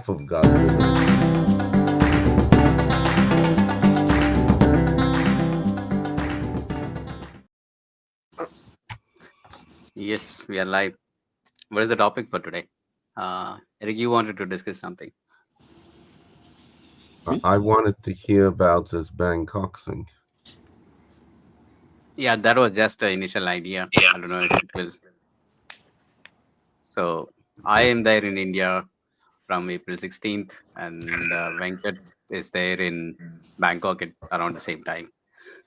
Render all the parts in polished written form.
half of Godzilla. Yes, we are live. What is the topic for today? Eric, you wanted to discuss something. I wanted to hear about this Bangkok thing. Yeah, that was just the initial idea. I don't know if it will. So I am there in India from April 16th, and Venkat is there in Bangkok at around the same time.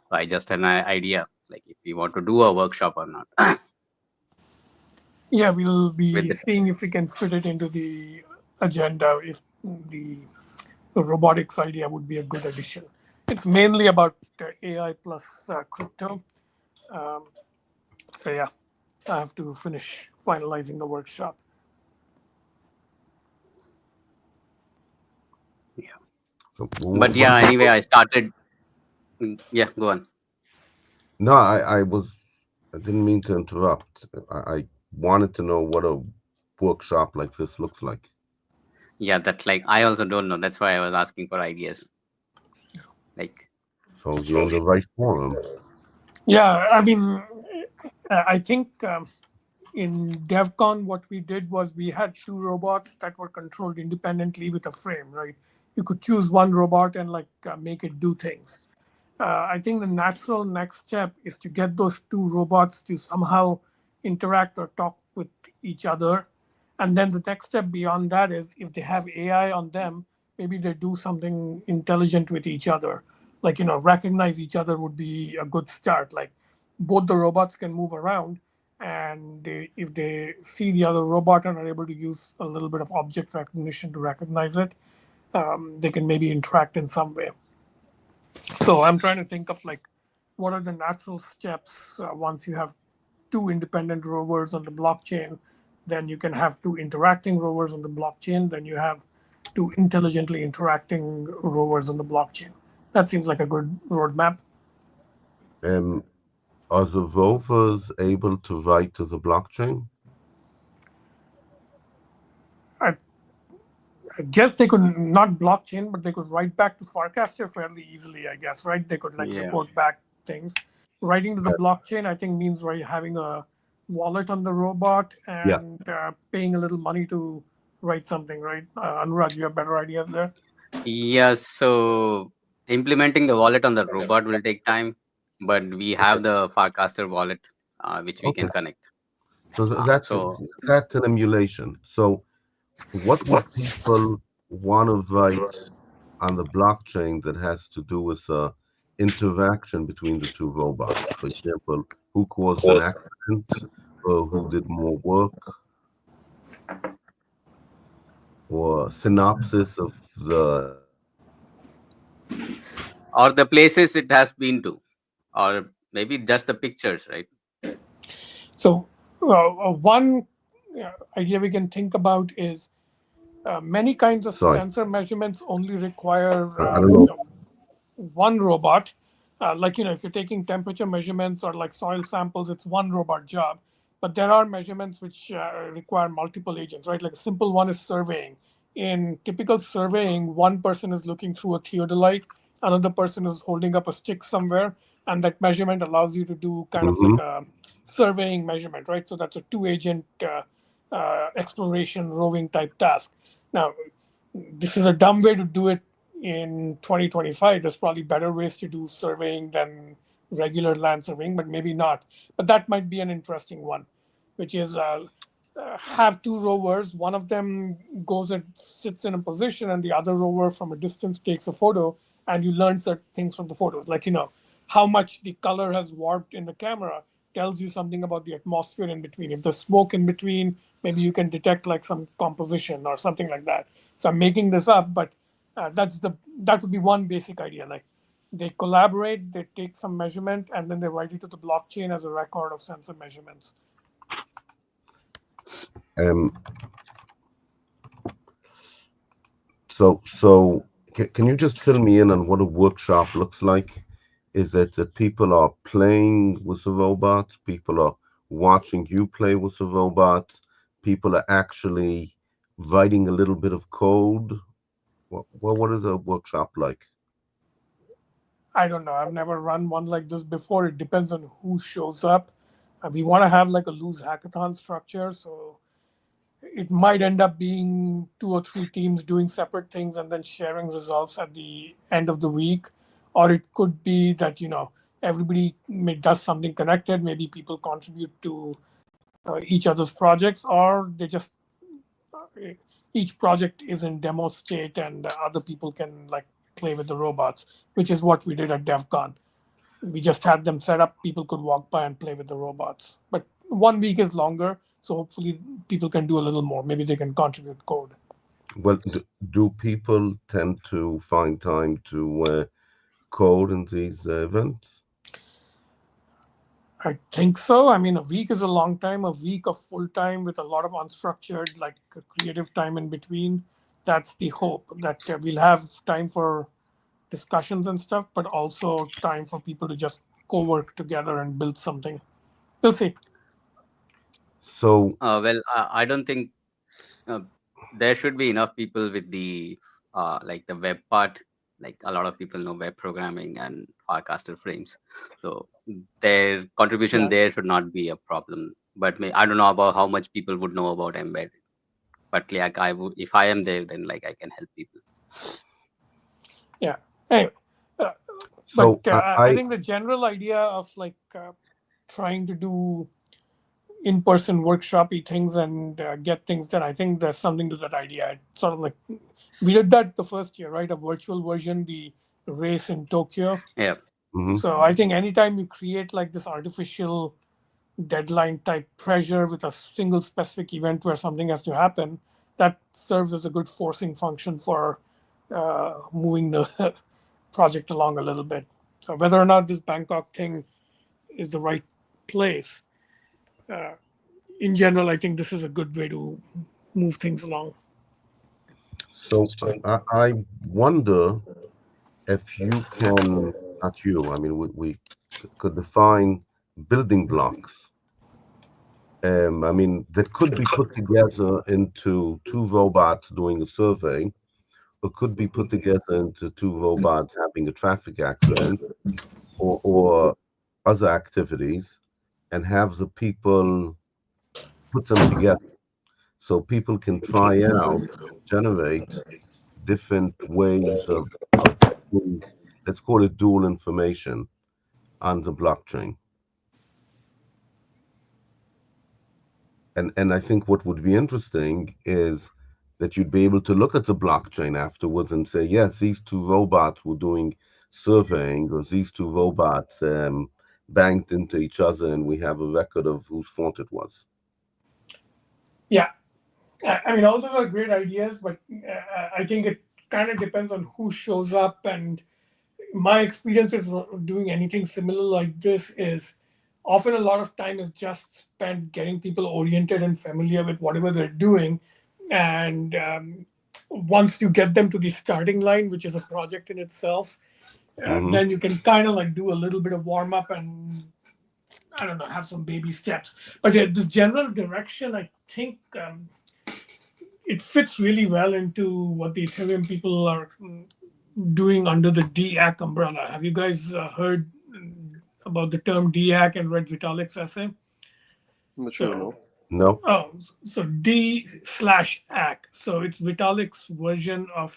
So I just had an idea, like if we want to do a workshop or not. Yeah, we'll With be it. seeing if we can fit it into the agenda. If the robotics idea would be a good addition. It's mainly about AI plus crypto. Um, so yeah, I have to finish finalizing the workshop. Yeah. So But what yeah, is anyway, it? I started. Yeah, go on. No, I didn't mean to interrupt. I wanted to know what a workshop like this looks like. Yeah, that's like I also don't know. That's why I was asking for ideas. Like, So you're in the right forum. Yeah, I mean, I think in DevCon, what we did was we had two robots that were controlled independently with a frame, right? You could choose one robot and like make it do things. I think the natural next step is to get those two robots to somehow interact or talk with each other. And then the next step beyond that is if they have AI on them, maybe they do something intelligent with each other. Like, recognize each other would be a good start. Like, both the robots can move around. And if they see the other robot and are able to use a little bit of object recognition to recognize it, they can maybe interact in some way. So I'm trying to think of like what are the natural steps once you have two independent rovers on the blockchain, then you can have two interacting rovers on the blockchain, then you have two intelligently interacting rovers on the blockchain. That seems like a good roadmap. Um, are the rovers able to write to the blockchain? I, I guess they could not blockchain, but they could write back to Farcaster fairly easily, I guess, right? They could like yeah. report back things. Writing to the blockchain, I think, means right having a wallet on the robot Yeah. and paying a little money to write something, right? Anurag, you have better ideas there? Yeah, so implementing the wallet on the robot will take time, but we Okay. have the Farcaster wallet, which we Okay. can connect. So So that's an emulation. So what would people want to write on the blockchain that has to do with interaction between the two robots? For example, who caused an accident, or who did more work, or synopsis of the or the places it has been to, or maybe just the pictures, right? So, one idea we can think about is many kinds of sorry, sensor measurements only require I don't know. one robot. Like, if you're taking temperature measurements or like soil samples, it's one robot job. But there are measurements which require multiple agents, right? Like a simple one is surveying. In typical surveying, one person is looking through a theodolite, another person is holding up a stick somewhere, and that measurement allows you to do kind of Hmm. like a surveying measurement, right? So that's a two-agent exploration roving type task. Now, this is a dumb way to do it in 2025. There's probably better ways to do surveying than regular land surveying, but maybe not. But that might be an interesting one, which is have two rovers. One of them goes and sits in a position, and the other rover from a distance takes a photo, and you learn certain things from the photos. Like, how much the color has warped in the camera tells you something about the atmosphere in between. If there's smoke in between, maybe you can detect like some composition or something like that. So I'm making this up, but that would be one basic idea. Like they collaborate, they take some measurement, and then they write it to the blockchain as a record of sensor measurements. Um, so can you just fill me in on what a workshop looks like? Is it that people are playing with the robots, people are watching you play with the robots, people are actually writing a little bit of code? What is a workshop like? I don't know. I've never run one like this before. It depends on who shows up. We want to have like a loose hackathon structure, so it might end up being 2 or 3 teams doing separate things and then sharing results at the end of the week. Or it could be that, everybody does something connected. Maybe people contribute to each other's projects, or they just, each project is in demo state and other people can like play with the robots, which is what we did at DevCon. We just had them set up. People could walk by and play with the robots. But 1 week is longer, so hopefully people can do a little more. Maybe they can contribute code. Well, do people tend to find time to code in these events? I think so. I mean, a week is a long time. A week of full time with a lot of unstructured, like creative time in between. That's the hope that we'll have time for discussions and stuff, but also time for people to just co-work together and build something. We'll see. So, Well, I don't think uh, there should be enough people with the like the web part. Like a lot of people know web programming and forecaster frames, so their contribution Yeah. there should not be a problem. But I don't know about how much people would know about embed. But like I would, if I am there, then like I can help people. Yeah. Anyway, uh, but so I think the general idea of like trying to do in-person workshopy things and get things done, I think there's something to that idea. It's sort of like we did that the first year, right? A virtual version, the race in Tokyo. Yeah. mhm. So I think anytime you create like this artificial deadline type pressure with a single specific event where something has to happen, that serves as a good forcing function for moving the project along a little bit. So whether or not this Bangkok thing is the right place, uh, in general, I think this is a good way to move things along. So I wonder if you can, not you, I mean, we could define building blocks. I mean, that could be put together into two robots doing a survey, or could be put together into two robots having a traffic accident, or other activities, and have the people put them together so people can try out, generate different ways of getting, let's call it dual information on the blockchain. And I think what would be interesting is that you'd be able to look at the blockchain afterwards and say, yes, these two robots were doing surveying, or these two robots banged into each other, and we have a record of whose fault it was. Yeah, I mean, all those are great ideas, but I think it kind of depends on who shows up. And my experience with doing anything similar like this is often a lot of time is just spent getting people oriented and familiar with whatever they're doing. And once you get them to the starting line, which is a project in itself, Hmm. then you can kind of like do a little bit of warm up and I don't know, have some baby steps. But yeah, this general direction, I think it fits really well into what the Ethereum people are doing under the DAC umbrella. Have you guys heard about the term DAC and read Vitalik's essay? I'm not sure, So, no. No. oh, so D/AC. So it's Vitalik's version of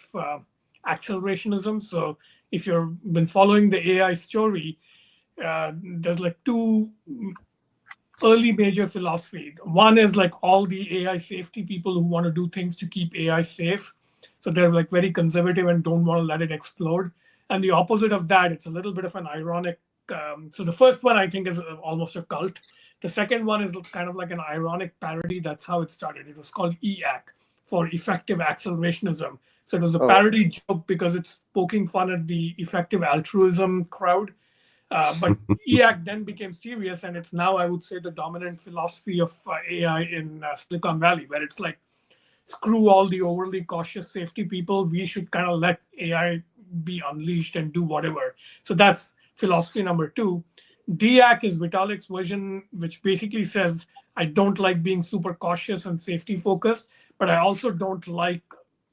accelerationism. So if you've been following the AI story, there's like two early major philosophy. One is like all the AI safety people who want to do things to keep AI safe. So they're like very conservative and don't want to let it explode. And the opposite of that, it's a little bit of an ironic. So the first one I think is almost a cult. The second one is kind of like an ironic parody. That's how it started. It was called EAC for effective accelerationism. So it was a Oh, parody joke because it's poking fun at the effective altruism crowd. But EAC then became serious, and it's now, I would say, the dominant philosophy of AI in Silicon Valley, where it's like, screw all the overly cautious safety people. We should kind of let AI be unleashed and do whatever. So that's philosophy number two. DAC is Vitalik's version, which basically says I don't like being super cautious and safety focused, but I also don't like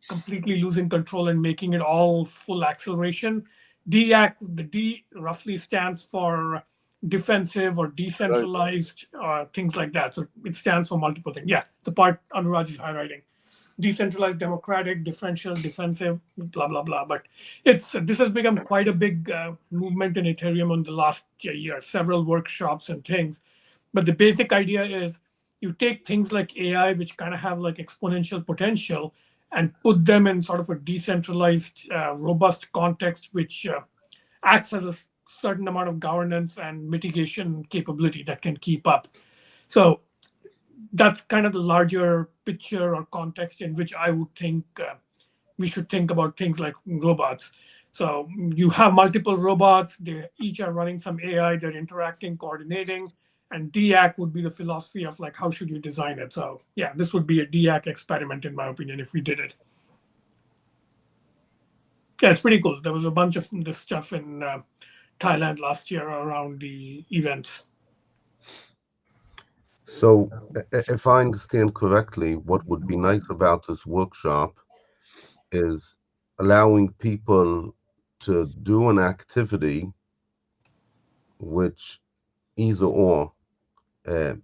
completely losing control and making it all full acceleration. The D roughly stands for defensive or Right. decentralized, things like that. So it stands for multiple things. Yeah, the part Anuraj is highlighting: decentralized, democratic, differential, defensive, blah blah blah. But this has become quite a big movement in Ethereum in the last year. Several workshops and things, but the basic idea is you take things like AI, which kind of have like exponential potential, and put them in sort of a decentralized, robust context, which acts as a certain amount of governance and mitigation capability that can keep up. So that's kind of the larger picture or context in which I would think we should think about things like robots. So you have multiple robots, they each are running some AI, they're interacting, coordinating, and DAC would be the philosophy of like how should you design it. So yeah, this would be a DAC experiment in my opinion if we did it. Yeah, it's pretty cool. There was a bunch of this stuff in Thailand last year around the events. So, if I understand correctly, what would be nice about this workshop is allowing people to do an activity which either or uh,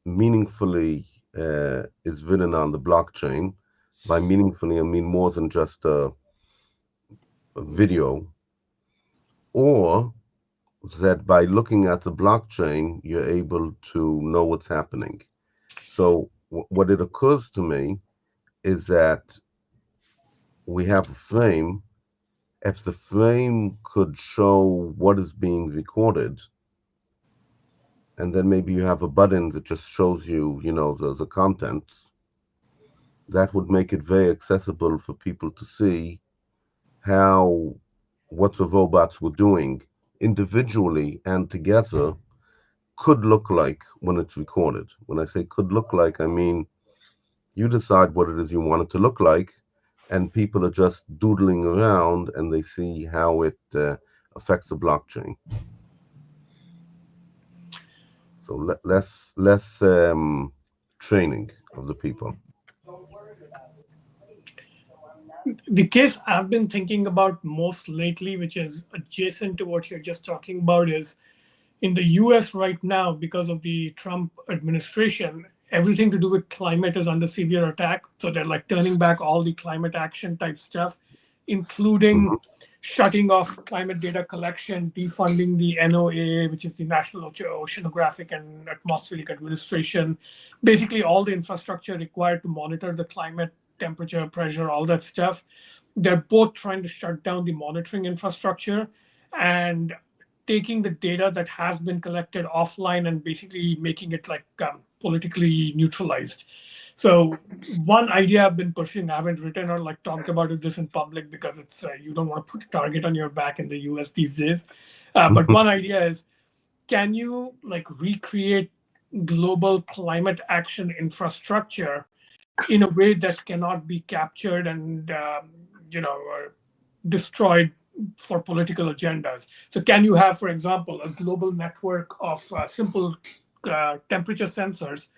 meaningfully is written on the blockchain. By meaningfully, I mean more than just a video, or that by looking at the blockchain, you're able to know what's happening. So, what it occurs to me is that we have a frame. If the frame could show what is being recorded, and then maybe you have a button that just shows you, the contents, that would make it very accessible for people to see how what the robots were doing individually and together could look like when it's recorded. When I say could look like, I mean you decide what it is you want it to look like, and people are just doodling around and they see how it affects the blockchain. So less training of the people. The case I've been thinking about most lately, which is adjacent to what you're just talking about, is in the US right now, because of the Trump administration, everything to do with climate is under severe attack. So they're like turning back all the climate action type stuff, including Hmm. shutting off climate data collection, defunding the NOAA, which is the National Oceanographic and Atmospheric Administration, basically all the infrastructure required to monitor the climate, temperature, pressure, all that stuff. They're both trying to shut down the monitoring infrastructure and taking the data that has been collected offline and basically making it like politically neutralized. So one idea I've been pursuing, I haven't written or like talked about this in public because it's you don't want to put a target on your back in the US these days. But one idea is, can you like recreate global climate action infrastructure in a way that cannot be captured and destroyed for political agendas? So can you have, for example, a global network of simple temperature sensors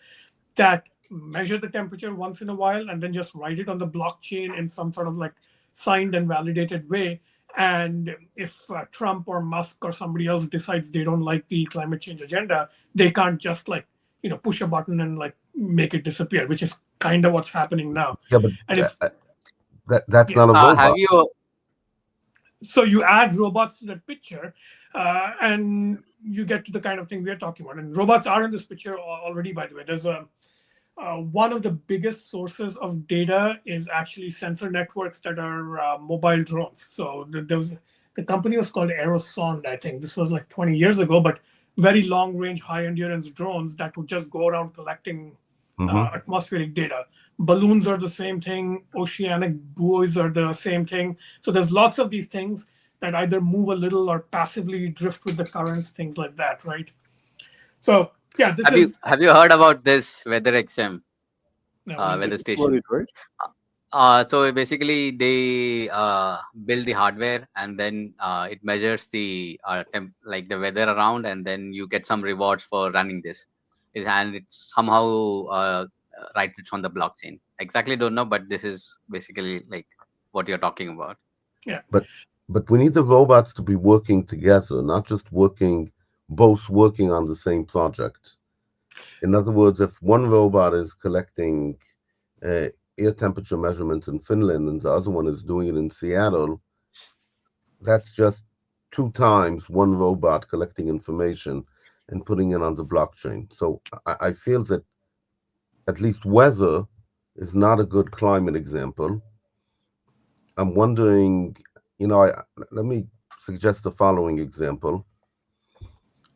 that measure the temperature once in a while and then just write it on the blockchain in some sort of like signed and validated way? And if Trump or Musk or somebody else decides they don't like the climate change agenda, they can't just like push a button and like make it disappear, which is kind of what's happening now. Yeah, but And if that's yeah, not a Have robot. you? so you add robots to that picture, and you get to the kind of thing we are talking about. And robots are in this picture already, by the way. There's a one of the biggest sources of data is actually sensor networks that are mobile drones. So there was the company was called Aerosonde, I think. This was like 20 years ago, but very long range, high endurance drones that would just go around collecting Hmm. atmospheric data. Balloons are the same thing. Oceanic buoys are the same thing. So there's lots of these things that either move a little or passively drift with the currents, things like that, right? So yeah, this Have you is have you heard about this Weather XM what is it? weather Got station? it, right? So basically, they build the hardware, and then it measures the like the weather around, and then you get some rewards for running this. and it's somehow right, it's on the blockchain. Exactly don't know, but this is basically like what you're talking about. Yeah. But we need the robots to be working together, not just both working on the same project. In other words, if one robot is collecting uh, air temperature measurements in Finland and the other one is doing it in Seattle, that's just two times one robot collecting information and putting it on the blockchain. So I feel that at least weather is not a good climate example. I'm wondering, let me suggest the following example.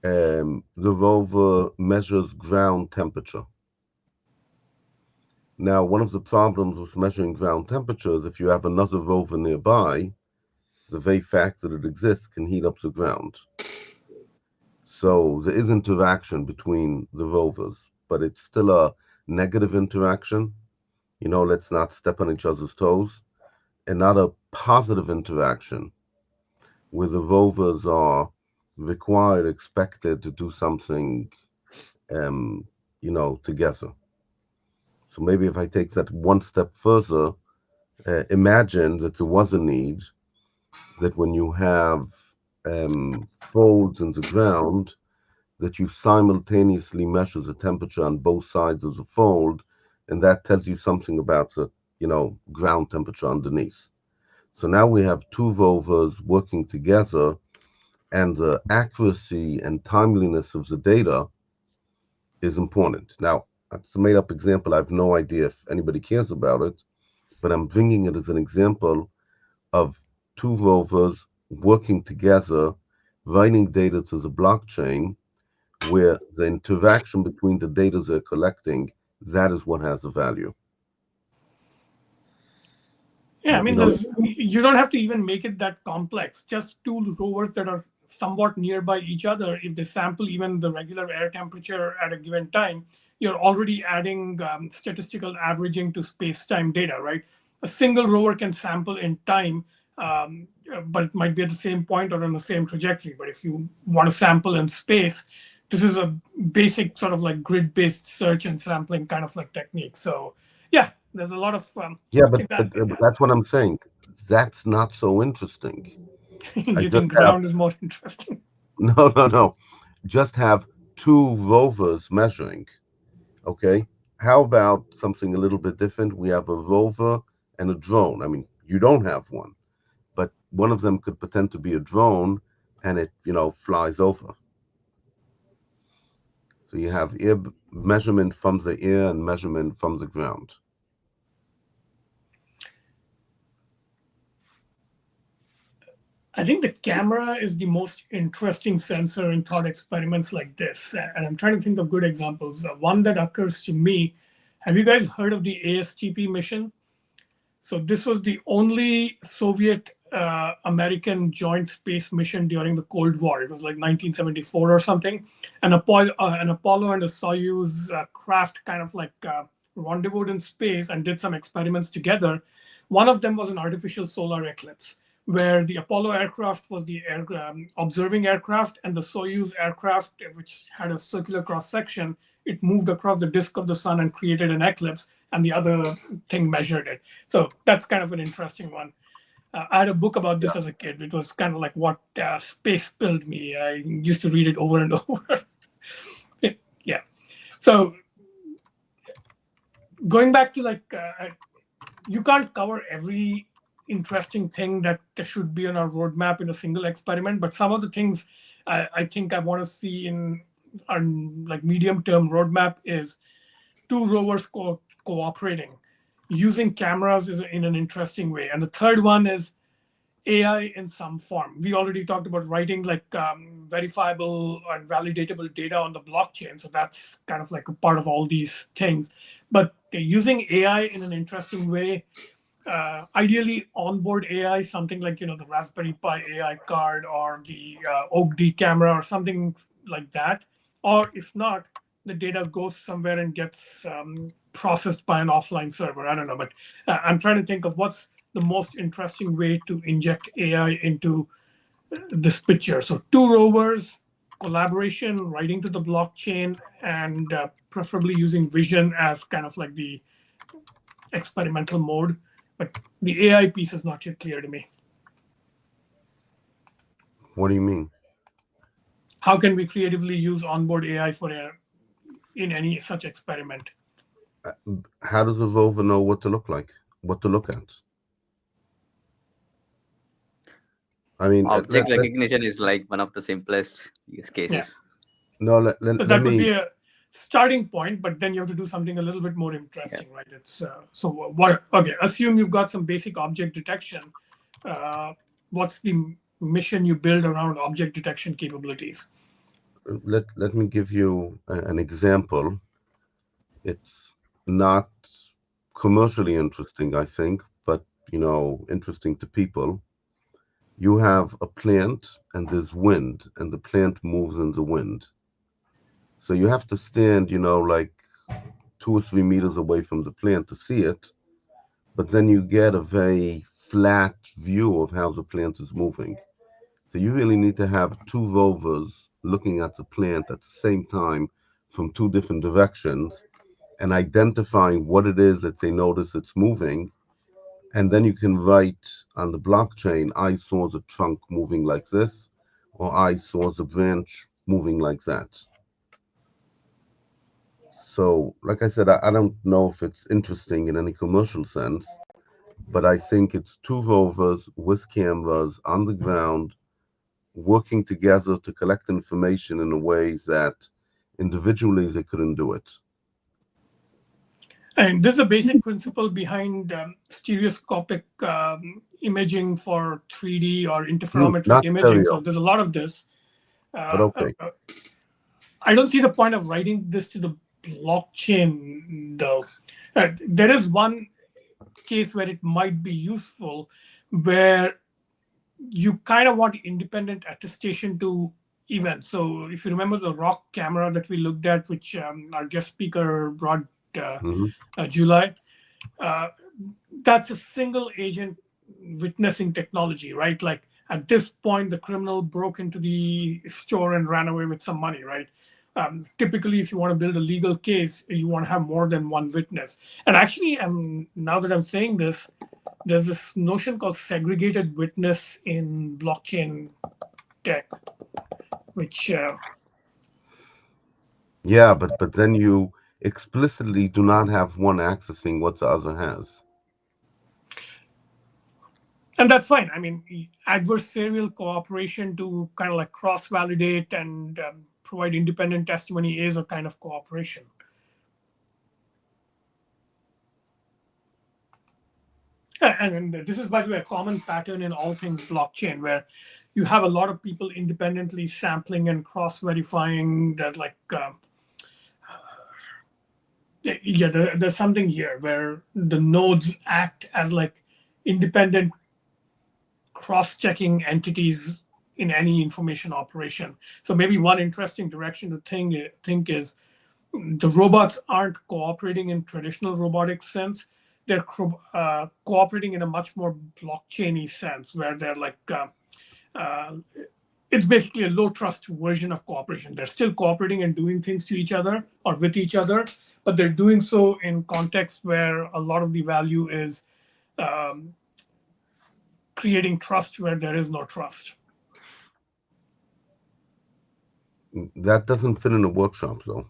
The rover measures ground temperature. Now, one of the problems with measuring ground temperature is if you have another rover nearby, the very fact that it exists can heat up the ground. So there is interaction between the rovers, but it's still a negative interaction. Let's not step on each other's toes, and not a positive interaction where the rovers are required, expected to do something, um, together. So maybe if I take that one step further, imagine that there was a need that when you have folds in the ground, that you simultaneously measure the temperature on both sides of the fold, and that tells you something about the ground temperature underneath. So now we have two rovers working together, and the accuracy and timeliness of the data is important. Now, that's a made up example. I have no idea if anybody cares about it, but I'm bringing it as an example of two rovers working together, writing data to the blockchain, where the interaction between the data they're collecting, that is what has a value. Yeah, I mean, You know, you don't have to even make it that complex. Just two rovers that are somewhat nearby each other, if they sample even the regular air temperature at a given time, you're already adding statistical averaging to space-time data, right? A single rover can sample in time, but it might be at the same point or on the same trajectory. But if you want to sample in space, this is a basic sort of like grid-based search and sampling kind of like technique. So yeah, there's a lot of yeah, in that. but that's what I'm saying. That's not so interesting. I You just think have ground is more interesting? no. Just have two rovers measuring. Okay. How about something a little bit different? We have a rover and a drone. I mean, you don't have one, but one of them could pretend to be a drone, and it flies over. So you have air measurement from the air and measurement from the ground. I think the camera is the most interesting sensor in thought experiments like this. And I'm trying to think of good examples. One that occurs to me, have you guys heard of the ASTP mission? So this was the only Soviet American joint space mission during the Cold War. It was like 1974 or something. An Apollo and a Soyuz craft kind of like rendezvoused in space and did some experiments together. One of them was an artificial solar eclipse, where the Apollo aircraft was the observing aircraft, and the Soyuz aircraft, which had a circular cross section, it moved across the disk of the sun and created an eclipse, and the other thing measured it. So that's kind of an interesting one. I had a book about this as a kid. It was kind of like what space spilled me. I used to read it over and over. Yeah. So going back to like, you can't cover every interesting thing that should be on our roadmap in a single experiment, but some of the things I think I want to see in our like medium-term roadmap is two rovers cooperating, using cameras in an interesting way, and the third one is AI in some form. We already talked about writing like verifiable and validatable data on the blockchain. So that's kind of like a part of all these things. But using AI in an interesting way, ideally onboard AI, something like the Raspberry Pi AI card or the Oak D camera or something like that. Or if not, the data goes somewhere and gets processed by an offline server. I don't know, but I'm trying to think of what's the most interesting way to inject AI into this picture. So two rovers collaboration, writing to the blockchain, and preferably using vision as kind of like the experimental mode. But the AI piece is not yet clear to me. What do you mean? How can we creatively use onboard AI in any such experiment? How does a rover know what to look like, what to look at? I mean, Object recognition is like one of the simplest use cases. no, let So that would me. be a starting point, but then you have to do something a little bit more interesting, right? It's so what? Okay, assume you've got some basic object detection. What's the mission you build around object detection capabilities? Let me give you an example. It's not commercially interesting, I think, but interesting to people. You have a plant and there's wind, and the plant moves in the wind. So you have to stand, like 2 or 3 meters away from the plant to see it, but then you get a very flat view of how the plant is moving. So you really need to have two rovers looking at the plant at the same time from two different directions and identifying what it is that they notice it's moving. And then you can write on the blockchain, I saw the trunk moving like this, or I saw the branch moving like that. So, like I said, I don't know if it's interesting in any commercial sense, but I think it's two rovers with cameras on the ground working together to collect information in a way that individually they couldn't do it. And this is a basic principle behind stereoscopic imaging for 3D or interferometric Not imaging. stereo, So there's a lot of this. but okay. I don't see the point of writing this to the blockchain, though. There is one case where it might be useful, where you kind of want independent attestation to events. So if you remember the rock camera that we looked at, which our guest speaker brought July, that's a single agent witnessing technology, right? Like at this point, the criminal broke into the store and ran away with some money, right? Typically, if you want to build a legal case, you want to have more than one witness. And actually, now that I'm saying this, there's this notion called segregated witness in blockchain tech, which Yeah, but then you explicitly do not have one accessing what the other has. and that's fine. I mean, adversarial cooperation to kind of like cross-validate and provide independent testimony is a kind of cooperation. And this is, by the way, a common pattern in all things blockchain, where you have a lot of people independently sampling and cross-verifying. There's like, there's something here where the nodes act as like independent cross-checking entities in any information operation. So maybe one interesting direction to think is the robots aren't cooperating in traditional robotic sense. They're cooperating in a much more blockchainy sense, where they're like, it's basically a low trust version of cooperation. They're still cooperating and doing things to each other or with each other, but they're doing so in contexts where a lot of the value is creating trust where there is no trust. That doesn't fit in a workshop, though.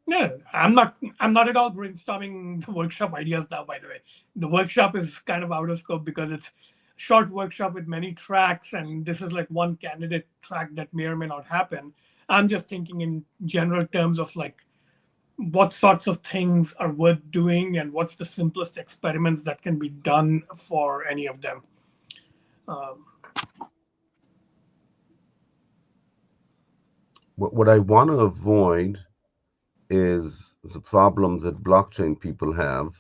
Yeah, I'm not at all brainstorming the workshop ideas now, by the way. The workshop is kind of out of scope because it's a short workshop with many tracks, and this is like one candidate track that may or may not happen. I'm just thinking in general terms of like what sorts of things are worth doing and what's the simplest experiments that can be done for any of them. What I want to avoid is the problem that blockchain people have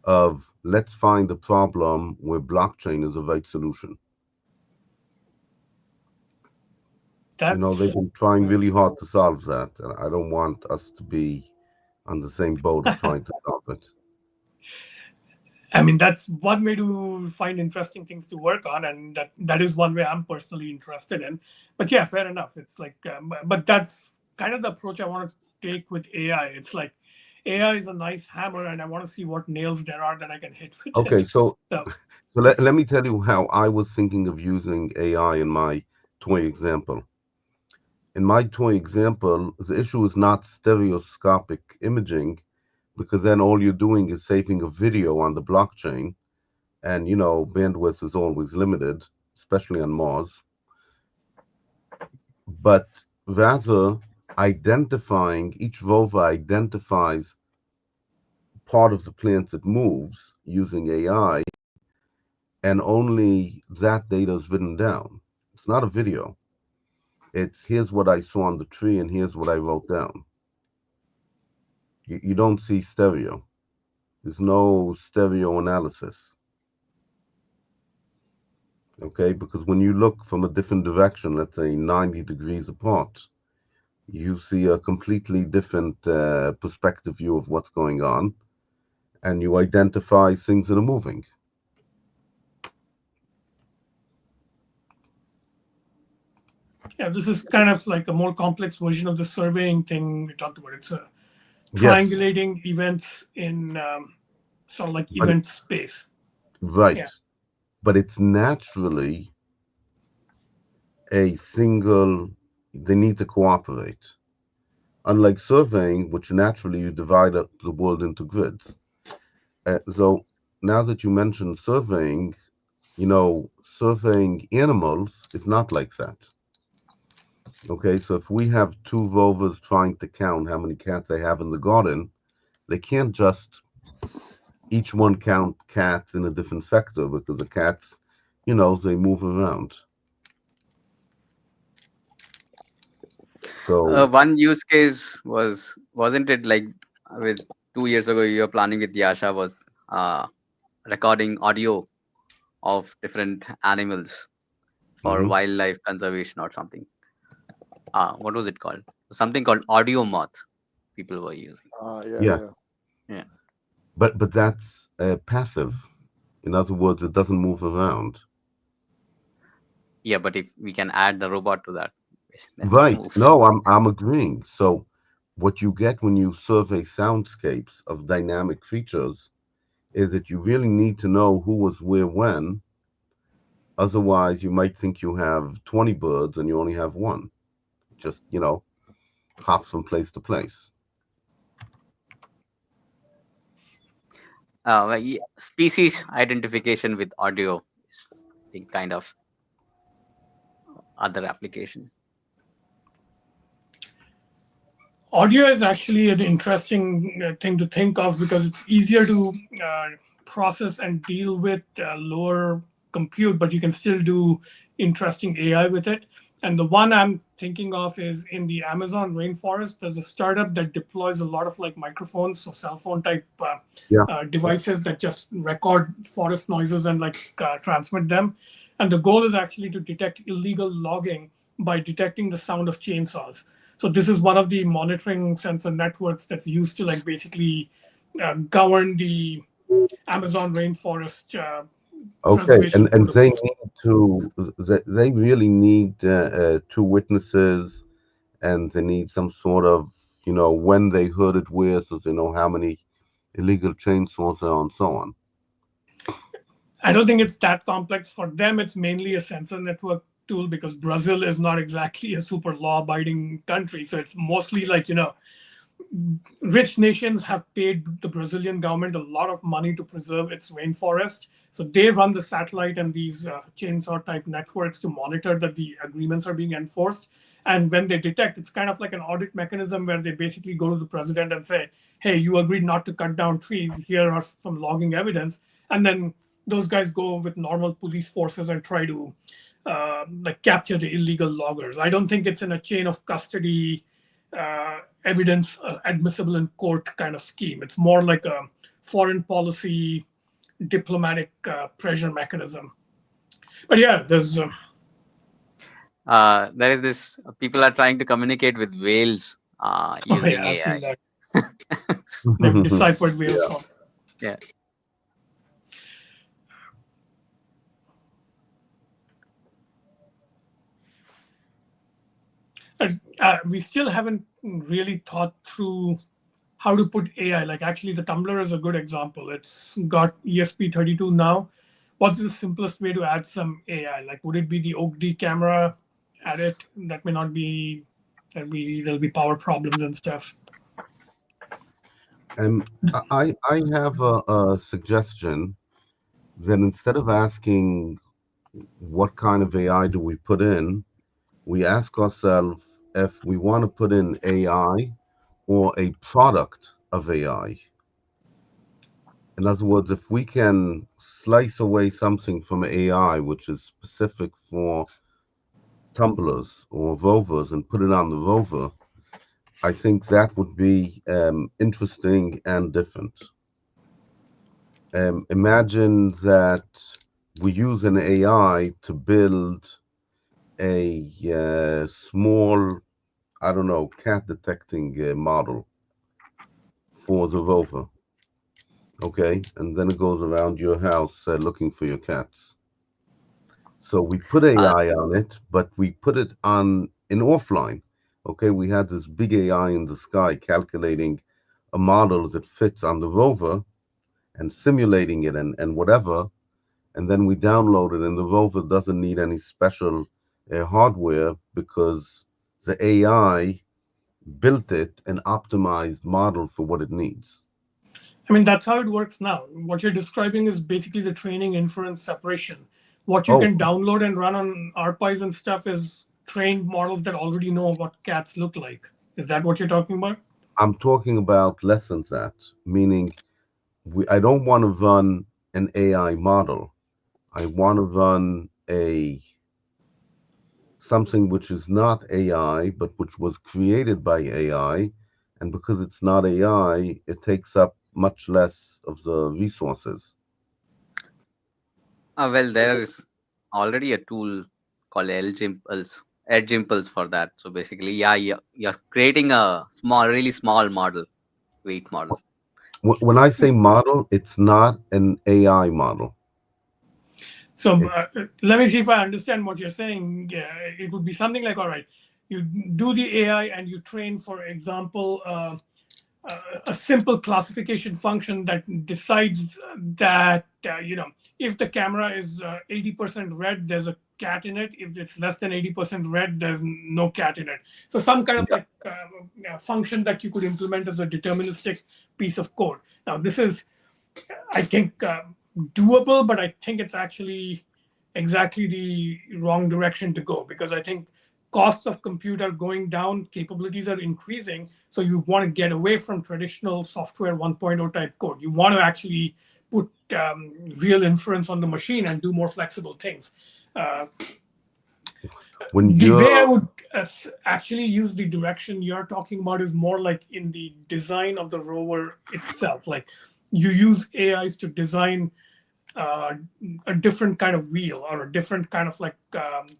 of let's find a problem where blockchain is the right solution. They've been trying really hard to solve that, and I don't want us to be on the same boat of trying to solve it. I mean, that's one way to find interesting things to work on, and that is one way I'm personally interested in. But yeah, fair enough. It's like, but that's kind of the approach I want to take with AI. It's like AI is a nice hammer, and I want to see what nails there are that I can hit with Okay, it. so So let me tell you how I was thinking of using AI in my toy example. In my toy example, the issue is not stereoscopic imaging, because then all you're doing is saving a video on the blockchain, and bandwidth is always limited, especially on Mars. But rather, identifying each rover identifies part of the plant that moves using AI, and only that data is written down. It's not a video. It's here's what I saw on the tree and here's what I wrote down. You don't see stereo. There's no stereo analysis. Okay, because when you look from a different direction, let's say 90 degrees apart, you see a completely different perspective view of what's going on, and you identify things that are moving. yeah, this is kind of like a more complex version of the surveying thing we talked about. It's a Yes, triangulating events in sort of like but event space. right. Yeah. But it's naturally a single, they need to cooperate. Unlike surveying, which naturally you divide up the world into grids. So now that you mentioned surveying, surveying animals is not like that. Okay, so if we have two rovers trying to count how many cats they have in the garden, they can't just each one count cats in a different sector, because the cats, they move around. So, One use case wasn't it like with 2 years ago you were planning with Yasha was recording audio of different animals for mhm, wildlife conservation or something. What was it called? Something called audio moth people were using. Yeah, yeah, yeah. Yeah. but that's passive. In other words, it doesn't move around. Yeah, but if we can add the robot to that, yes, then it Right. moves. No, I'm agreeing. So, what you get when you survey soundscapes of dynamic creatures is that you really need to know who was where when. Otherwise, you might think you have 20 birds and you only have one. Just, hops from place to place. Species identification with audio is the kind of other application. Audio is actually an interesting thing to think of because it's easier to uh, process and deal with lower compute, but you can still do interesting AI with it. And the one I'm thinking of is in the Amazon rainforest. There's a startup that deploys a lot of like microphones, so cell phone type Yeah. devices that just record forest noises and like transmit them. And the goal is actually to detect illegal logging by detecting the sound of chainsaws. So this is one of the monitoring sensor networks that's used to like basically govern the Amazon rainforest Okay. preservation And they protocols. need to, they really need two witnesses, and they need some sort of, when they heard it where, so they know how many illegal chainsaws there are and so on. I don't think it's that complex for them. It's mainly a sensor network tool because Brazil is not exactly a super law-abiding country. So it's mostly like rich nations have paid the Brazilian government a lot of money to preserve its rainforest. So they run the satellite and these chainsaw type networks to monitor that the agreements are being enforced. And when they detect, it's kind of like an audit mechanism where they basically go to the president and say, hey, you agreed not to cut down trees. Here are some logging evidence. And then those guys go with normal police forces and try to like capture the illegal loggers. I don't think it's in a chain of custody evidence admissible in court kind of scheme. It's more like a foreign policy diplomatic pressure mechanism. But yeah, there's There is this people are trying to communicate with whales oh using yeah, I've AI. seen that. They've deciphered whale Yeah. song. Yeah. We still haven't really thought through how to put AI. Like actually, the tumbler is a good example. It's got ESP32 now. What's the simplest way to add some AI? Like, would it be the OAK-D camera? Add it. That may not be. There'll be power problems and stuff. I have a suggestion that instead of asking what kind of AI do we put in, we ask ourselves if we want to put in AI or a product of AI. In other words, if we can slice away something from AI which is specific for tumblers or rovers and put it on the rover, I think that would be interesting and different. Imagine that we use an AI to build a small, I don't know, cat detecting model for the rover. Okay, and then it goes around your house looking for your cats. So we put Uh, AI on it, but we put it on in offline. Okay, we had this big AI in the sky calculating a model that fits on the rover and simulating it and whatever, and then we download it, and the rover doesn't need any special hardware because the AI built it an optimized model for what it needs. I mean, that's how it works now. What you're describing is basically the training inference separation. What you Oh, can download and run on RPIs and stuff is trained models that already know what cats look like. Is that what you're talking about? I'm talking about less than that, meaning I don't want to run an AI model. I want to run a something which is not AI, but which was created by AI. And because it's not AI, it takes up much less of the resources. well, there is already a tool called Edge Impulse for that. So basically, yeah, you're creating a really small model, weight model. When I say model, it's not an AI model. So It's let me see if I understand what you're saying. It would be something like, all right, you do the AI and you train, for example, a simple classification function that decides that if the camera is 80% red, there's a cat in it. If it's less than 80% red, there's no cat in it. So some kind of yeah. like function that you could implement as a deterministic piece of code. Now this is, I think, doable, but I think it's actually exactly the wrong direction to go, because I think costs of compute are going down, capabilities are increasing. So you want to get away from traditional software 1.0 type code. You want to actually put real inference on the machine and do more flexible things. When The way I you're would actually use the direction you're talking about is more like in the design of the rover itself. Like you use AIs to design uh, a different kind of wheel or a different kind of like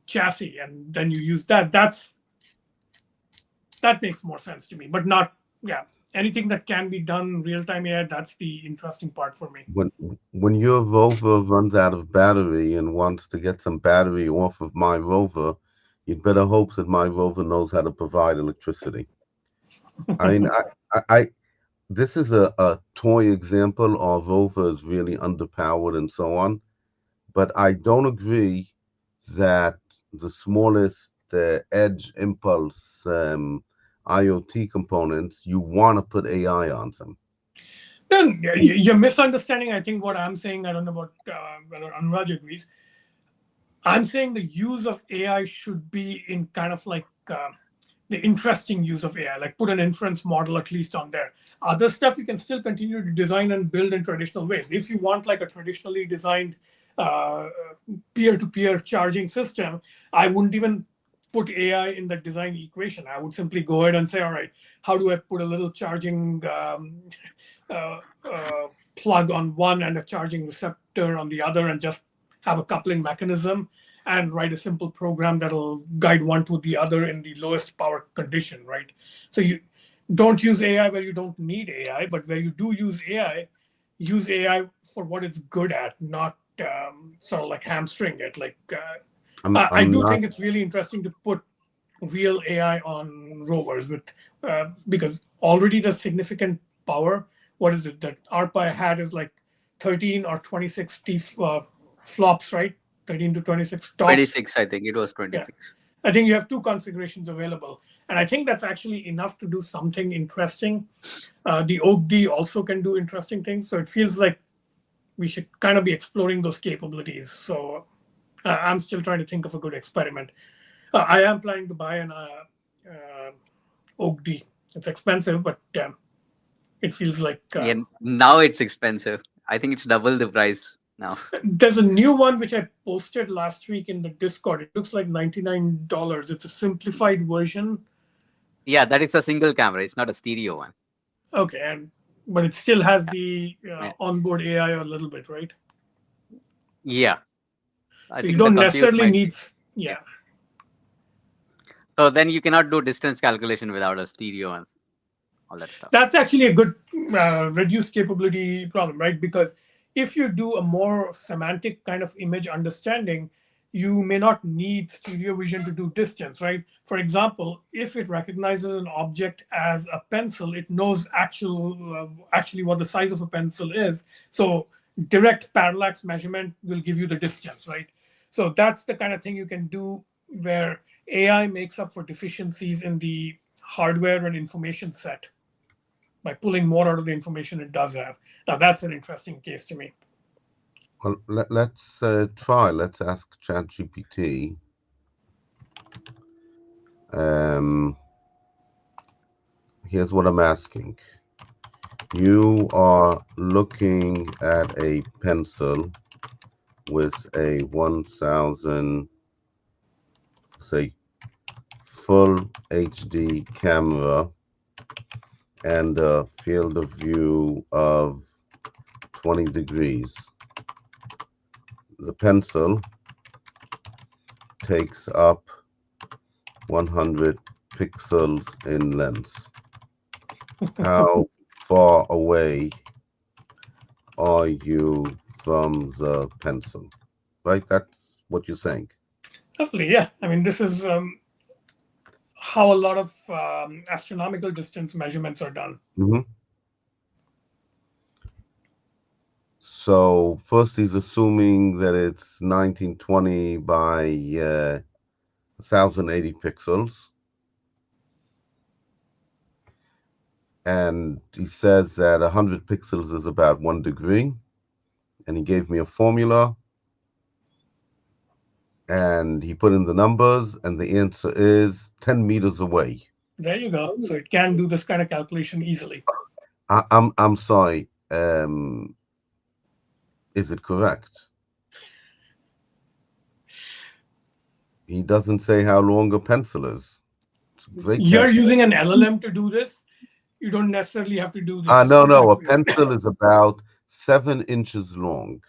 chassis, and then you use that. That makes more sense to me, but not, yeah, anything that can be done real time AI. That's the interesting part for me. when when your rover runs out of battery and wants to get some battery off of my rover, you'd better hope that my rover knows how to provide electricity. I mean, I this is a toy example. Our rover is really underpowered and so on, but I don't agree that the smallest edge impulse IoT components you want to put AI on them. Then you're misunderstanding, I think, what I'm saying. I don't know about whether Anuraj agrees. I'm saying the use of AI should be in kind of like the interesting use of AI, like put an inference model at least on there. Other stuff you can still continue to design and build in traditional ways. If you want like a traditionally designed uh, peer-to-peer charging system, I wouldn't even put AI in the design equation. I would simply go ahead and say, all right, how do I put a little charging uh, plug on one and a charging receptor on the other, and just have a coupling mechanism and write a simple program that'll guide one to the other in the lowest power condition, right? So you don't use AI where you don't need AI, but where you do use AI for what it's good at, not sort of like hamstring it. Like I'm I I'm do not think it's really interesting to put real AI on rovers with because already the significant power. What is it that ARPA had is like 13 or 26 flops, right? 13 to 26 tops. 26, I think it was 26. I think you have two configurations available, and I think that's actually enough to do something interesting. The OAK-D also can do interesting things, so it feels like we should kind of be exploring those capabilities. So I'm still trying to think of a good experiment. I am planning to buy an OAK-D. It's expensive, but it feels like Yeah, now it's expensive. I think it's double the price now. there's a new one which I posted last week in the Discord. It looks like $99. It's a simplified version. Yeah, that is a single camera. It's not a stereo one. Okay, but it still has the Yeah. onboard AI a little bit, right? Yeah. I So think you the don't compute necessarily might- need, yeah. So then you cannot do distance calculation without a stereo and all that stuff. That's actually a good reduced capability problem, right? Because if you do a more semantic kind of image understanding, you may not need stereo vision to do distance, right? For example, if it recognizes an object as a pencil, it knows actually what the size of a pencil is. So direct parallax measurement will give you the distance, right? So that's the kind of thing you can do where AI makes up for deficiencies in the hardware and information set by pulling more out of the information it does have. Now, that's an interesting case to me. Well, let's try. Let's ask ChatGPT. Here's what I'm asking. You are looking at a pencil with a 1000, say, full HD camera and a field of view of 20 degrees. The pencil takes up 100 pixels in length. How far away are you from the pencil? Right? That's what you're saying. Definitely, yeah. I mean, this is how a lot of astronomical distance measurements are done. Mm-hmm. So first he's assuming that it's 1920 by 1080 pixels. And he says that 100 pixels is about 1 degree. And he gave me a formula. And he put in the numbers, and the answer is 10 meters away. There you go. So it can do this kind of calculation easily. I'm sorry. Is it correct? He doesn't say how long a pencil is. It's a great You're using an LLM to do this. You don't necessarily have to do this. no. A pencil is about 7 inches long.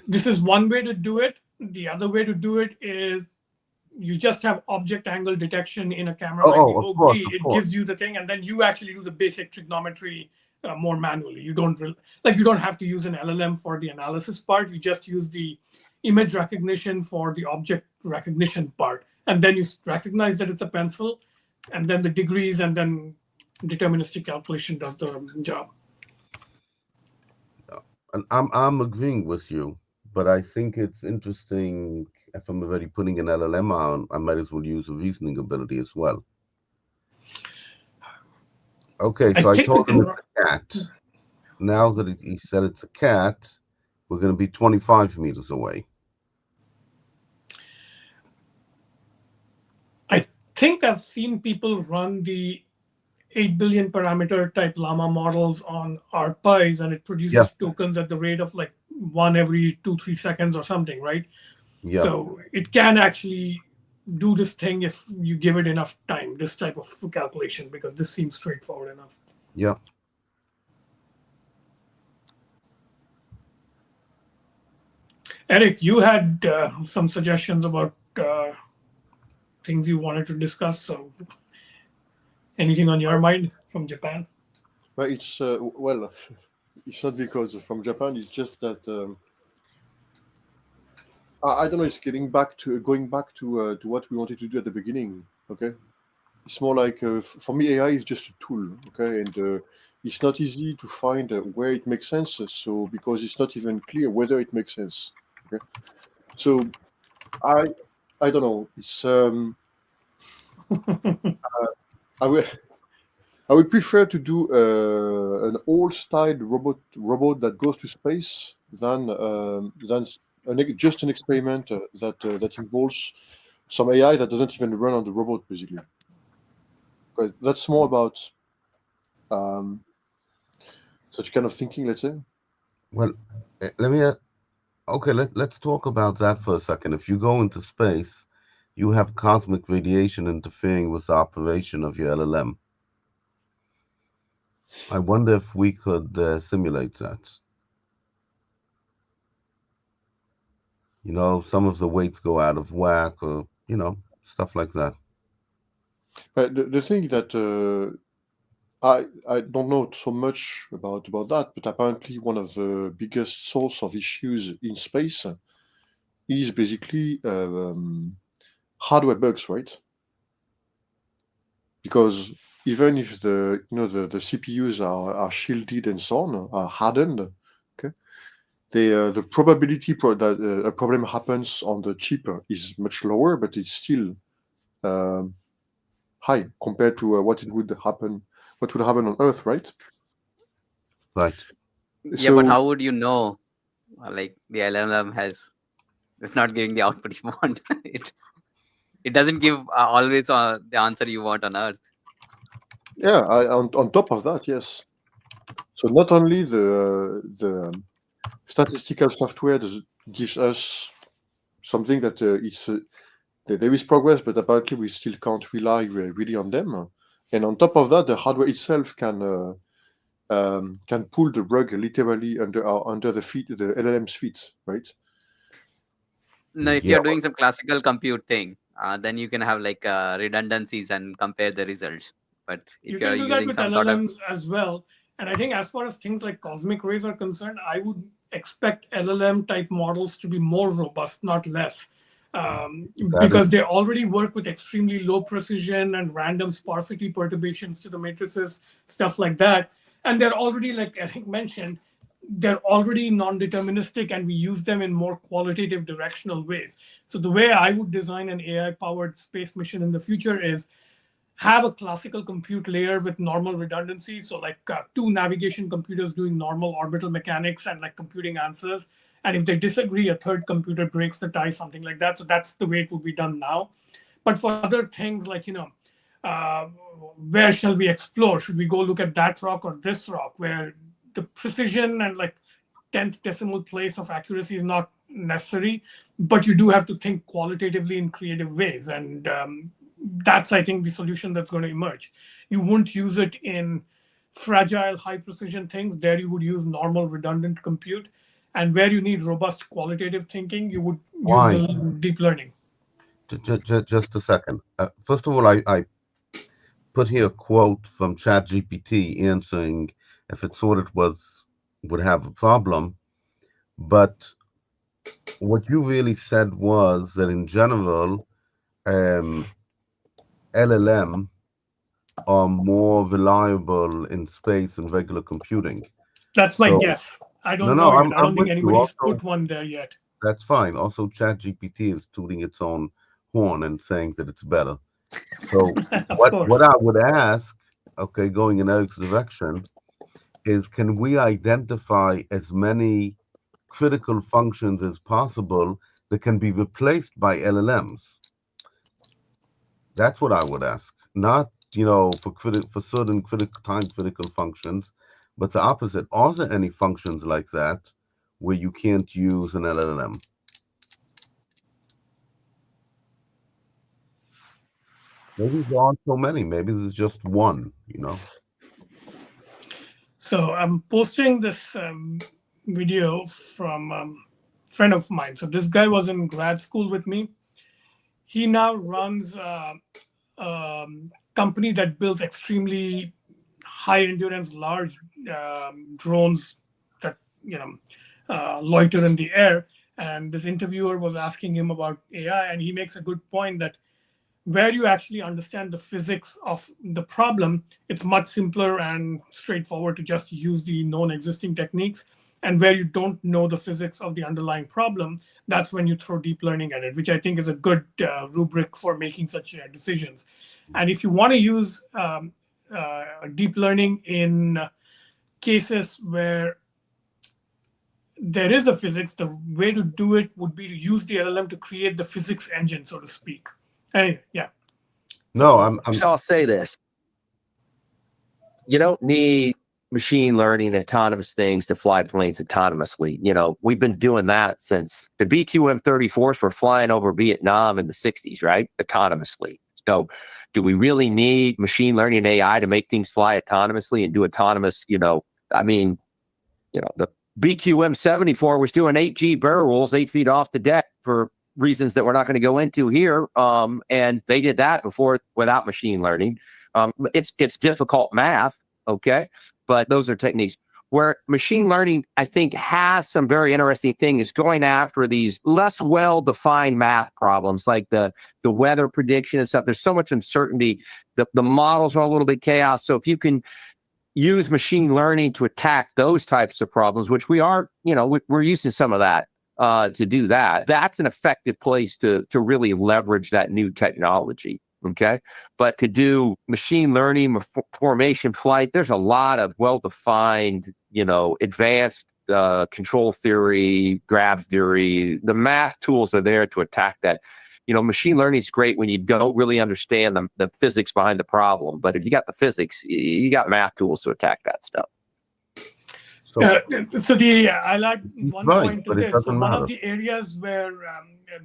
This is one way to do it. The other way to do it is you just have object angle detection in a camera like the OAK-D. It gives you the thing, and then you actually do the basic trigonometry more manually. You don't have to use an LLM for the analysis part. You just use the image recognition for the object recognition part, and then you recognize that it's a pencil, and then the degrees and then deterministic calculation does the job. And I'm agreeing with you, but I think it's interesting. If I'm already putting an LLM on, I might as well use a reasoning ability as well. Okay, so I told him it's a cat. Now that he said it's a cat, we're going to be 25 meters away. I think I've seen people run the 8 billion parameter type llama models on ARPAs, and it produces tokens at the rate of like 1 every 2-3 seconds or something, right? Yeah. So it can actually do this thing if you give it enough time, this type of calculation, because this seems straightforward enough. Yeah. Eric, you had some suggestions about things you wanted to discuss. So anything on your mind from Japan? Well, it's it's not because from Japan. It's just that I don't know. It's going back to what we wanted to do at the beginning. Okay, it's more like for me, AI is just a tool. Okay, and it's not easy to find where it makes sense. So because it's not even clear whether it makes sense. Okay, so I don't know. It's I will I would prefer to do an old-style robot that goes to space than just an experiment that involves some AI that doesn't even run on the robot, basically. But that's more about um, such kind of thinking, let's say. Well, let me. Okay, let's talk about that for a second. If you go into space, you have cosmic radiation interfering with the operation of your LLM. I wonder if we could simulate that. You know, some of the weights go out of whack, or stuff like that. But the thing that I don't know so much about that, but apparently one of the biggest source of issues in space is basically hardware bugs, right? Because even if the CPUs are shielded and so on, are hardened, okay, the probability that a problem happens on the chip is much lower, but it's still um, high compared to what would happen on Earth, right? Right. Yeah, but So how would you know? Like the LLM it's not giving the output you want. It doesn't give always the answer you want on Earth. yeah, on top of that, yes. So not only the statistical software gives us something that there is progress, but apparently we still can't rely really on them. And on top of that, the hardware itself can pull the rug literally under the LLM's feet, right? No, if Yeah. you're doing some classical compute thing, then you can have like redundancies and compare the results. But You if you're can do that using with some sort of LLMs as well. And I think as far as things like cosmic rays are concerned, I would expect LLM type models to be more robust, not less. That is Because they already work with extremely low precision and random sparsity perturbations to the matrices, stuff like that. And they're already, like Eric mentioned, they're already non-deterministic, and we use them in more qualitative directional ways. So the way I would design an AI powered space mission in the future is have a classical compute layer with normal redundancy. So like two navigation computers doing normal orbital mechanics and like computing answers. And if they disagree, a third computer breaks the tie, something like that. So that's the way it will be done now. But for other things like, uh, where shall we explore? Should we go look at that rock or this rock, where the precision and like 10th decimal place of accuracy is not necessary, but you do have to think qualitatively in creative ways. And that's, I think, the solution that's going to emerge. You won't use it in fragile, high precision things. There, you would use normal, redundant compute. And where you need robust qualitative thinking, you would use why. the deep learning. Just a second. First of all, I put here a quote from ChatGPT answering if it thought it would have a problem. But what you really said was that in general, um, LLM are more reliable in space and regular computing. That's my So guess. I no, don't no, know yet. I I'm don't think with you. anybody's Also, put one there yet. that's fine. Also, ChatGPT is tooting its own horn and saying that it's better. So Of what course. I would ask, okay, going in Eric's direction, is can we identify as many critical functions as possible that can be replaced by LLMs? That's what I would ask. Not, for certain critical functions, but the opposite. Are there any functions like that where you can't use an LLM? Maybe there aren't so many. Maybe there's just one. So I'm posting this video from friend of mine. So this guy was in grad school with me. He now runs a company that builds extremely high endurance, large drones that loiter in the air. And this interviewer was asking him about AI, and he makes a good point that where you actually understand the physics of the problem, it's much simpler and straightforward to just use the known existing techniques. And where you don't know the physics of the underlying problem, that's when you throw deep learning at it, which I think is a good rubric for making such decisions. And if you want to use deep learning in cases where there is a physics, the way to do it would be to use the LLM to create the physics engine, so to speak. Anyway, yeah. No, So I'll say this. You don't need machine learning autonomous things to fly planes autonomously. We've been doing that since the BQM-34s were flying over Vietnam in the 60s, right? Autonomously. So do we really need machine learning and AI to make things fly autonomously and do autonomous, the BQM-74 was doing 8G barrel rolls 8 feet off the deck for reasons that we're not going to go into here. And they did that before without machine learning. It's difficult math, okay? But those are techniques. Where machine learning, I think, has some very interesting things going after these less well-defined math problems, like the weather prediction and stuff. There's so much uncertainty. The models are a little bit chaos. So if you can use machine learning to attack those types of problems, which we are, we're using some of that to do that. That's an effective place to really leverage that new technology. Okay. But to do machine learning, formation flight, there's a lot of well-defined, advanced control theory, graph theory. The math tools are there to attack that. Machine learning is great when you don't really understand the physics behind the problem. But if you got the physics, you got math tools to attack that stuff. I like one point to but it this. So doesn't one matter. of the areas where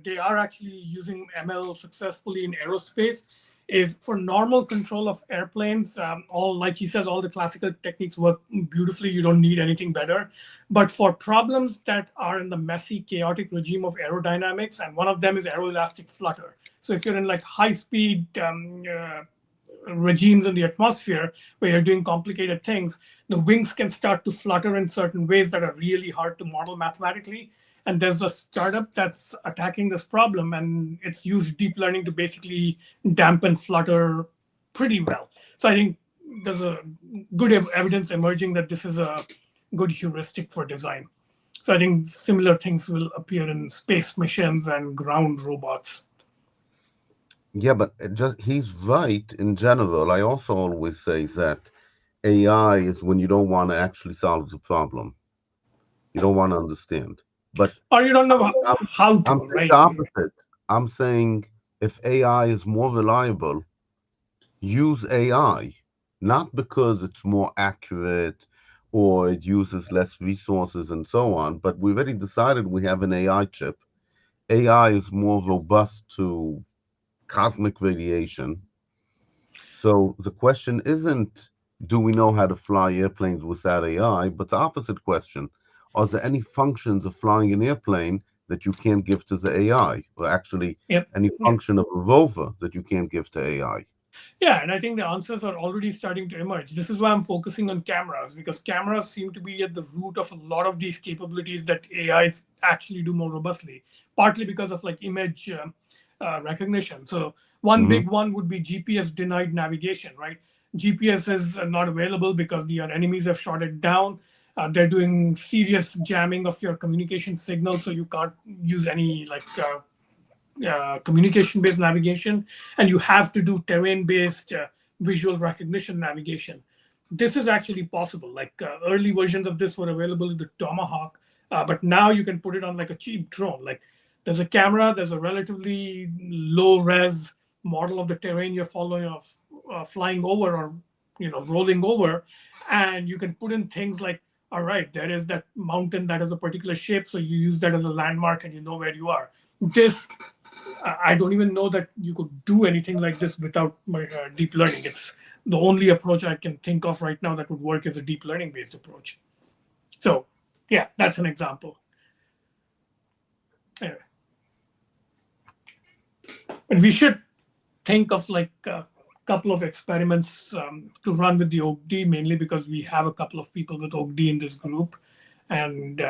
they are actually using ML successfully in aerospace is for normal control of airplanes. All, like he says, all the classical techniques work beautifully. You don't need anything better. But for problems that are in the messy, chaotic regime of aerodynamics, and one of them is aeroelastic flutter. So if you're in like high-speed regimes in the atmosphere where you're doing complicated things, the wings can start to flutter in certain ways that are really hard to model mathematically. And there's a startup that's attacking this problem, and it's used deep learning to basically dampen flutter pretty well. So I think there's a good evidence emerging that this is a good heuristic for design. So I think similar things will appear in space missions and ground robots. Yeah, but he's right in general. I also always say that AI is when you don't want to actually solve the problem. You don't want to understand. But or you don't know how to, I'm right? the opposite. I'm saying if AI is more reliable, use AI, not because it's more accurate or it uses less resources and so on, but we already decided we have an AI chip. AI is more robust to cosmic radiation. So the question isn't, do we know how to fly airplanes without AI, but the opposite question. Are there any functions of flying an airplane that you can't give to the AI, or actually any function of a rover that you can't give to AI? Yeah, and I think the answers are already starting to emerge. This is why I'm focusing on cameras, because cameras seem to be at the root of a lot of these capabilities that AIs actually do more robustly, partly because of like image recognition. So one big one would be GPS denied navigation, right? GPS is not available because your enemies have shot it down. They're doing serious jamming of your communication signal, so you can't use any like communication-based navigation, and you have to do terrain-based visual recognition navigation. This is actually possible. Like early versions of this were available in the Tomahawk, but now you can put it on like a cheap drone. Like there's a camera, there's a relatively low-res model of the terrain you're following, flying over or rolling over, and you can put in things like, all right, there is that mountain that has a particular shape, so you use that as a landmark and you know where you are. This, I don't even know that you could do anything like this without deep learning. It's the only approach I can think of right now that would work is a deep learning based approach. So yeah, that's an example. Anyway. But we should think of like a couple of experiments to run with the OAK-D, mainly because we have a couple of people with OAK-D in this group. And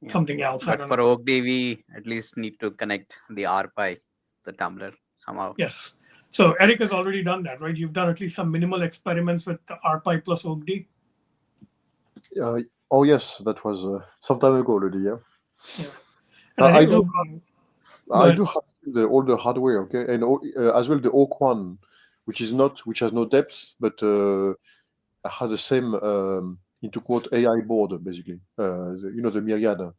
Yeah. something else. I But don't for know. OAkD, we at least need to connect the RPi, the tumbler somehow. Yes. So Eric has already done that, right? You've done at least some minimal experiments with the RPi plus OAkD. Oh yes, that was some time ago already. Yeah. Yeah. And I think do. Go I ahead. do have all the hardware, okay, and as well the Oak one, which has no depth, but has the same into quote AI board basically. The Myriad.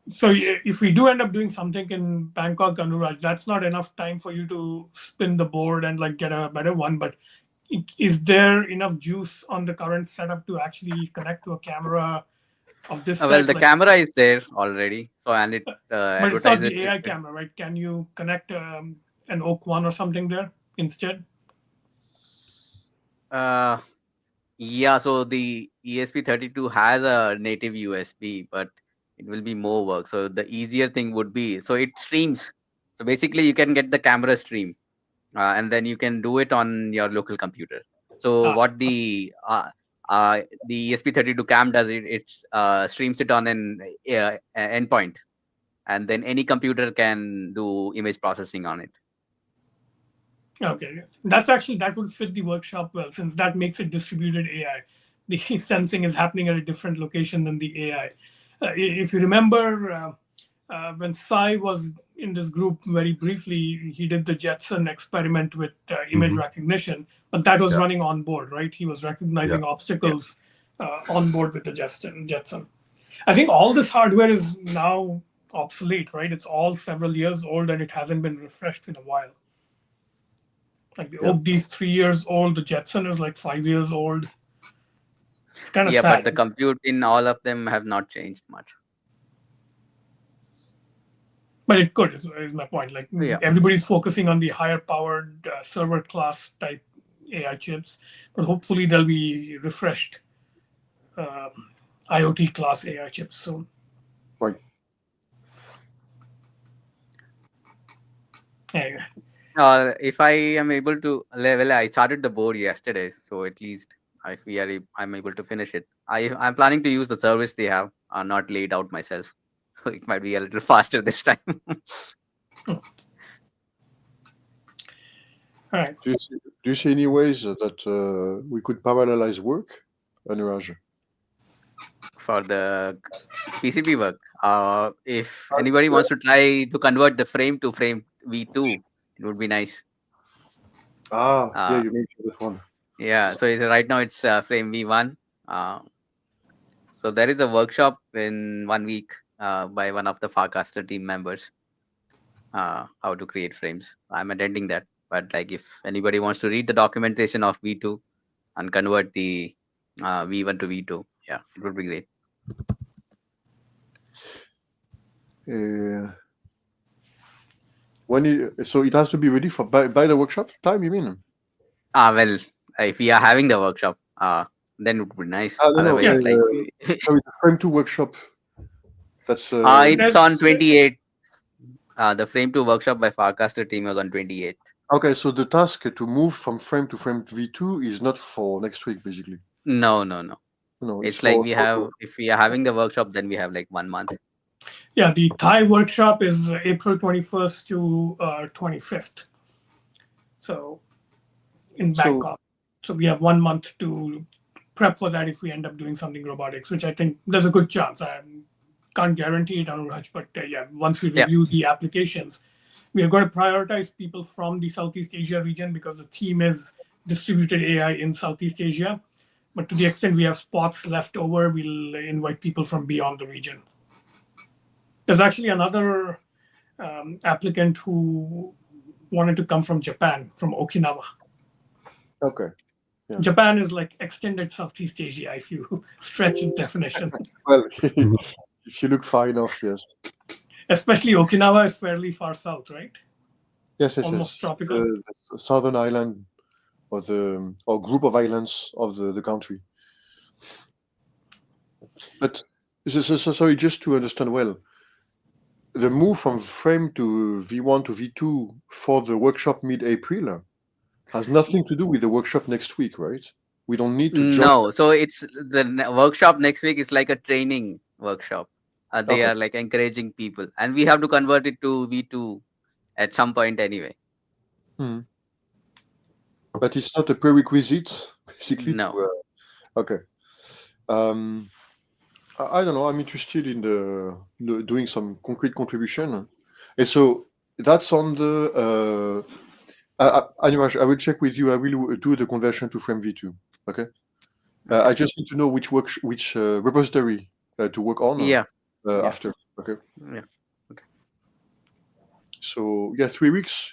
So if we do end up doing something in Bangkok, Anuraj, that's not enough time for you to spin the board and like get a better one. But is there enough juice on the current setup to actually connect to a camera of this Well, type? the Like, camera is there already, so and it but it's not advertises the it. AI camera, right? Can you connect an Oak One or something there instead? Yeah, so the ESP32 has a native USB, but it will be more work. So the easier thing would be, so it streams. So basically, you can get the camera stream, and then you can do it on your local computer. So Ah. what the ESP32 cam does, it streams it on an endpoint, and then any computer can do image processing on it. Okay, that would fit the workshop well, since that makes it distributed AI. The sensing is happening at a different location than the AI. If you remember, when Sai was in this group very briefly, he did the Jetson experiment with image recognition, but that was Yeah. running on board, right? He was recognizing obstacles on board with the Jetson. I think all this hardware is now obsolete, right? It's all several years old and it hasn't been refreshed in a while. Like the OAkD's 3 years old, the Jetson is like 5 years old. It's kind of Yeah, sad. but the compute in all of them have not changed much. But it could, is my point. Like everybody's focusing on the higher powered server class type AI chips, but hopefully they'll be refreshed IoT class AI chips soon. Right. Anyway. If I am able to, well, I started the board yesterday, so at least I'm able to finish it. I'm planning to use the service they have, not laid out myself, so it might be a little faster this time. All right. Do you see any ways that we could parallelize work, Anuraj? For the PCB work, if anybody wants to try to convert the frame to frame V2, it would be nice. Yeah, you mentioned that one. Yeah, so right now it's frame V1. So there is a workshop in 1 week by one of the Farcaster team members, how to create frames. I'm attending that, but like if anybody wants to read the documentation of V2 and convert the V1 to V2, yeah, it would be great. So it has to be ready for by the workshop time, you mean? Well, if we are having the workshop, then it would be nice. Otherwise, it's a frame 2 workshop. That's it's on 28. The frame 2 workshop by Farcaster team was on 28. Okay, so the task to move from frame to frame V2 is not for next week, basically. No. It's like if we are having the workshop, then we have like 1 month. Yeah, the Thai workshop is April 21st to 25th. So in Bangkok. So we have 1 month to prep for that if we end up doing something robotics, which I think there's a good chance. I can't guarantee it, Anuraj, but once we review the applications, we are going to prioritize people from the Southeast Asia region because the theme is distributed AI in Southeast Asia. But to the extent we have spots left over, we'll invite people from beyond the region. There's actually another applicant who wanted to come from Japan, from Okinawa. Okay. Yeah. Japan is like extended Southeast Asia, if you stretch the definition. Well, if you look far enough, yes. Especially Okinawa is fairly far south, right? Yes. Almost tropical. The southern island or group of islands of the country. But sorry, just to understand well, the move from frame to V1 to V2 for the workshop mid-April, has nothing to do with the workshop next week, right? We don't need to jump. No, so it's the workshop next week is like a training workshop. They Okay. are like encouraging people, and we have to convert it to V2 at some point anyway. But it's not a prerequisite, basically. No. Okay. I don't know. I'm interested in doing some concrete contribution, and so that's on the. Anuraj, I will check with you. I will do the conversion to Frame V2. Okay. I just need to know which repository to work on. Yeah. After. Okay. Yeah. So yeah, 3 weeks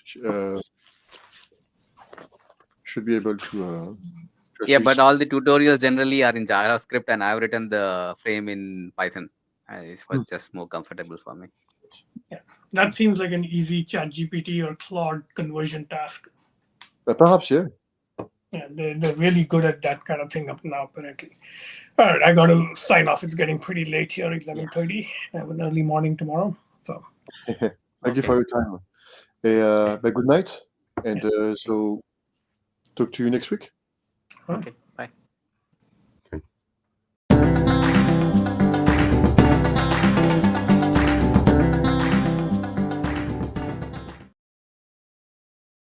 should be able to. Yeah, but all the tutorials generally are in JavaScript, and I've written the frame in Python. It was just more comfortable for me. Yeah, that seems like an easy ChatGPT or Claude conversion task. Perhaps, yeah. Yeah, they're really good at that kind of thing up now, apparently. All right, I got to sign off. It's getting pretty late here, 11:30. I have an early morning tomorrow. So Thank you for your time. But good night, and so talk to you next week. Okay.